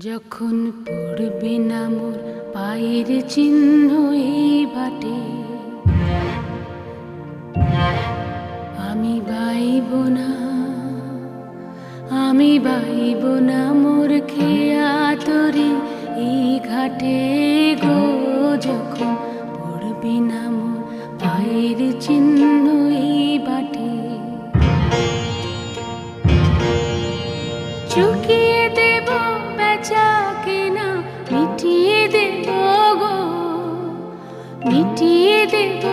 যখন পড়বে না মোর পায়ের চিহ্ন এই বাটে, আমি বাইব না, আমি বাইব না মোর খেয়া তরি এই ঘাটে গো। যখন পড়বে না মোর পায়ের চিহ্ন এই বাটে, চুকিয়ে দেব বেচা কেনা, মিটিয়ে দেব গো, মিটিয়ে দেব